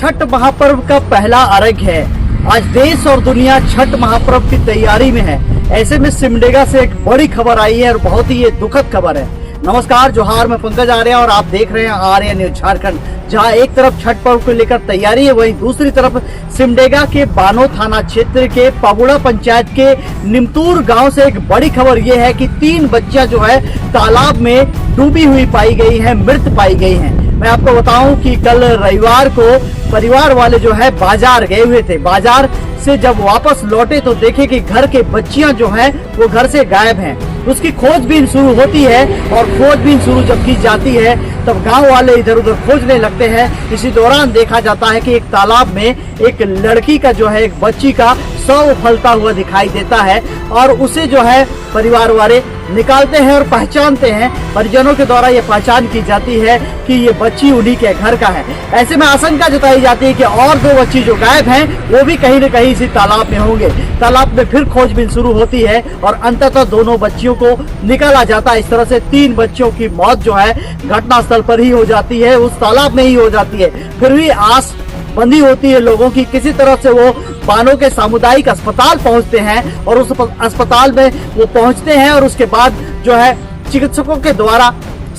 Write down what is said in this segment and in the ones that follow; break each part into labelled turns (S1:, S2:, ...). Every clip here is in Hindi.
S1: छठ महापर्व का पहला अर्घ्य है। आज देश और दुनिया छठ महापर्व की तैयारी में है। ऐसे में सिमडेगा से एक बड़ी खबर आई है और बहुत ही ये दुखद खबर है। नमस्कार, जोहार, मैं पंकज आर्य और आप देख रहे हैं आर्य न्यूज झारखंड। जहां एक तरफ छठ पर्व को लेकर तैयारी है, वहीं दूसरी तरफ सिमडेगा के बानो थाना क्षेत्र के पाबुड़ा पंचायत के निमतूर गांव से एक बड़ी खबर यह है कि 3 बच्चियां जो है तालाब में डूबी हुई पाई गई है, मृत पाई गई है। मैं आपको बताऊं कि कल रविवार को परिवार वाले जो है बाजार गए हुए थे। बाजार से जब वापस लौटे तो देखे कि घर के बच्चियां जो हैं वो घर से गायब हैं। उसकी खोजबीन शुरू होती है और खोजबीन शुरू जब की जाती है तब गांव वाले इधर उधर खोजने लगते हैं। इसी दौरान देखा जाता है कि एक तालाब में एक लड़की का जो है, एक बच्ची का शव उफलता हुआ दिखाई देता है और उसे जो है परिवार वाले निकालते हैं और पहचानते हैं। परिजनों के द्वारा ये पहचान की जाती है कि ये बच्ची उन्हीं के घर का है। ऐसे में आशंका जताई जाती है कि और 2 बच्ची जो गायब हैं वो भी कहीं न कहीं इसी तालाब में होंगे। तालाब में फिर खोजबीन शुरू होती है और अंततः दोनों बच्चियों को निकाला जाता है। इस तरह से 3 बच्चियों की मौत जो है घटनास्थल पर ही हो जाती है, उस तालाब में ही हो जाती है। फिर भी आस बंदी होती है लोगों की, किसी तरह से वो बानो के सामुदायिक अस्पताल पहुंचते हैं और उस अस्पताल में वो पहुंचते हैं और उसके बाद जो है चिकित्सकों के द्वारा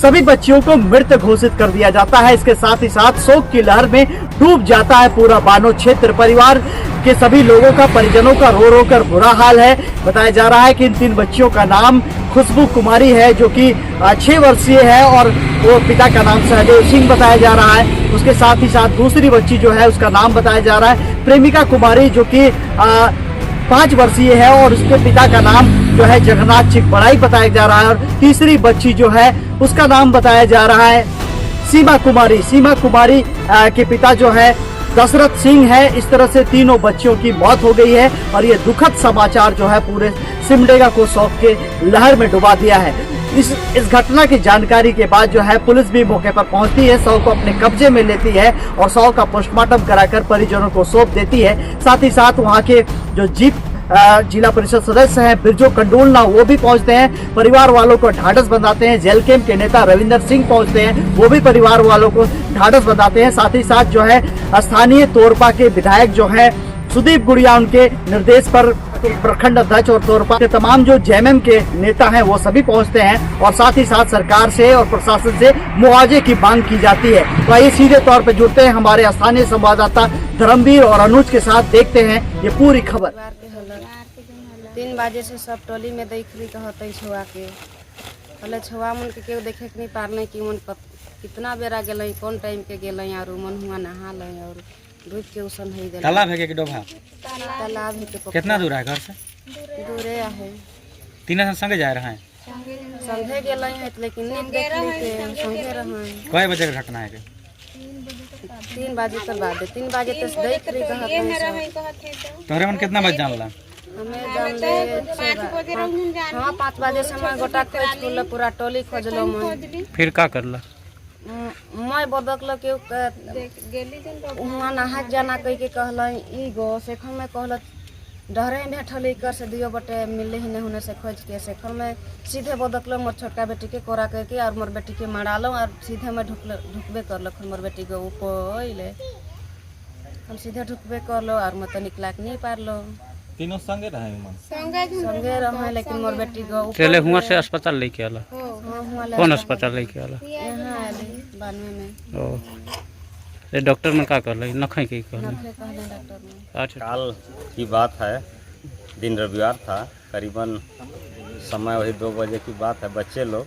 S1: सभी बच्चियों को मृत घोषित कर दिया जाता है। इसके साथ ही साथ शोक की लहर में डूब जाता है पूरा बानो क्षेत्र। परिवार के सभी लोगों का, परिजनों का रो रो कर बुरा हाल है। बताया जा रहा है कि इन 3 बच्चियों का नाम खुशबू कुमारी है जो कि 6 वर्षीय है और वो पिता का नाम सहदेव सिंह बताया जा रहा है। उसके साथ ही साथ दूसरी बच्ची जो है उसका नाम बताया जा रहा है प्रेमिका कुमारी जो कि 5 वर्षीय है और उसके पिता का नाम जो है जगन्नाथ चिकबड़ाई बताया जा रहा है। और तीसरी बच्ची जो है उसका नाम बताया जा रहा है सीमा कुमारी। सीमा कुमारी के पिता जो है दशरथ सिंह है। इस तरह से तीनों बच्चियों की मौत हो गई है और ये दुखद समाचार जो है पूरे सिमडेगा को शोक के लहर में डुबा दिया है। इस घटना की जानकारी के बाद जो है पुलिस भी मौके पर पहुंचती है, शव को अपने कब्जे में लेती है और शव का पोस्टमार्टम कराकर परिजनों को सौंप देती है। साथ ही साथ वहां के जो जीप जिला परिषद सदस्य हैं बिरजू कंडोलना, वो भी पहुंचते हैं, परिवार वालों को ढाढ़स बंधाते हैं। जेल कैंप के नेता रविंदर सिंह पहुंचते हैं, वो भी परिवार वालों को ढाढ़स बंधाते हैं। साथ ही साथ जो है स्थानीय तोरपा के विधायक जो है सुदीप गुड़िया, उनके निर्देश पर प्रखंड अध्यक्ष और तोरपा के तमाम जो जेएमएम के नेता हैं वो सभी पहुंचते हैं और साथ ही साथ सरकार से और प्रशासन से मुआवजे की मांग की जाती है। तो आइए सीधे तौर पर जुड़ते हैं हमारे स्थानीय संवाददाता धर्मवीर और अनुज के साथ, देखते हैं ये पूरी खबर।
S2: 3 बजे से सब टोली में देख ली कहते छुआ के पहले छुआ मन के देखे के नहीं पारले कि मन कितना बेरा गए, कौन टाइम के गए और मन हुआ नहा ले और डूब के उसन है।
S3: तालाब है कि डोभा?
S2: तालाब है के
S3: कितना दूर है घर से?
S2: दूरे है।
S3: 3 संगे जा रहे हैं?
S2: संगे गए हैं लेकिन नहीं देख ली संगे रहे।
S3: कई बजे का घटना है?
S2: 3 बजे के बाद 3 बजे तक देख ली कहते।
S3: तोहरे मन कितना बजे जानला?
S2: हमें जान ले हाँ 5 बजे से मैं गोटा खोज पूरा टोली खोजलो। मैं
S3: फिर का करला?
S2: मैं बदकल के वहाँ नहा जाना कह के कहल ई गो सेखन में कहल डरे भेटल कर से दियो बटे मिले ही नहीं होने से खोज के सेखन में सीधे बदकल मोर छोटका बेटी के कोरा करके और मोर बेटी के मरालो और सीधे में ढुकबे कर मोर बेटी के ऊपर हम सीधे ढुकबे कर लो और मैं तो निकला के नहीं पार लो।
S3: तीनों संगे रहे मन?
S2: संगे रहे लेकिन मोर बेटी को
S3: चले हुआ से अस्पताल लेके आला? कौन अस्पताल लेके आला?
S2: यहाँ आली 92 में।
S3: ओ ये डॉक्टर में का कहले नखै के कहले?
S2: डॉक्टर में
S3: अच्छा।
S4: काल की बात है, दिन रविवार था, करीबन समय वही 2 बजे की बात है। बच्चे लोग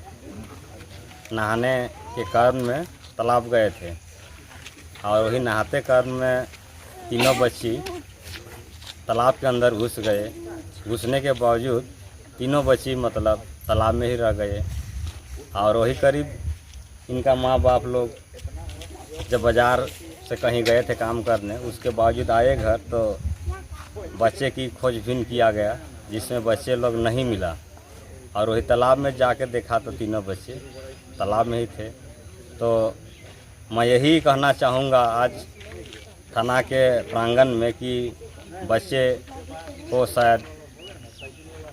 S4: नहाने के कारण में तालाब गए थे और वही नहाते कारण में तीनों बच्ची तालाब के अंदर घुस गए। घुसने के बावजूद तीनों बच्ची मतलब तालाब में ही रह गए और वही करीब इनका माँ बाप लोग जब बाज़ार से कहीं गए थे काम करने, उसके बावजूद आए घर तो बच्चे की खोजबीन किया गया जिसमें बच्चे लोग नहीं मिला और वही तालाब में जाके देखा तो तीनों बच्चे तालाब में ही थे। तो मैं यही कहना चाहूँगा आज थाना के प्रांगण में कि बच्चे को शायद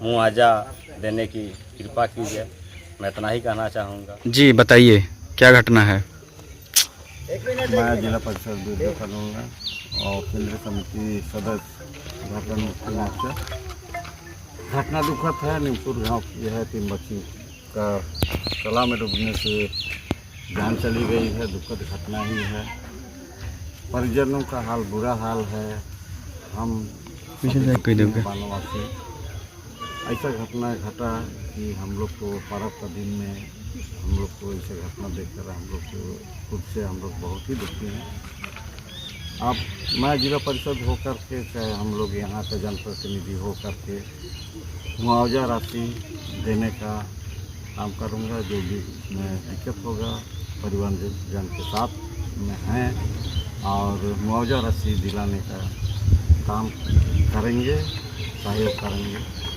S4: मुआवजा देने की कृपा कीजिए। मैं इतना ही कहना चाहूँगा।
S3: जी बताइए क्या घटना है?
S5: मैं जिला परिषद वीडियो करूँगा और केंद्रीय समिति सदस्य झारखंड मुक्ति मोर्चा। घटना दुखद है। नीमपुर गांव की है, 3 बच्ची का तालाब में डूबने से जान चली गई है। दुखद घटना ही है। परिजनों का हाल बुरा हाल है। हम बानवासी ऐसा घटना घटा कि हम लोग को पर्व का दिन में हम लोग को ऐसा घटना देखकर हम लोग को खुद से हम लोग बहुत ही दुखी हैं। अब मैं जिला परिषद होकर के, चाहे हम लोग यहाँ का जनप्रतिनिधि होकर के मुआवजा राशि देने का काम करूँगा। जो भी में दिक्कत होगा परिवहन जन के साथ में हैं और मुआवजा राशि दिलाने का काम करेंगे, सहयोग करेंगे।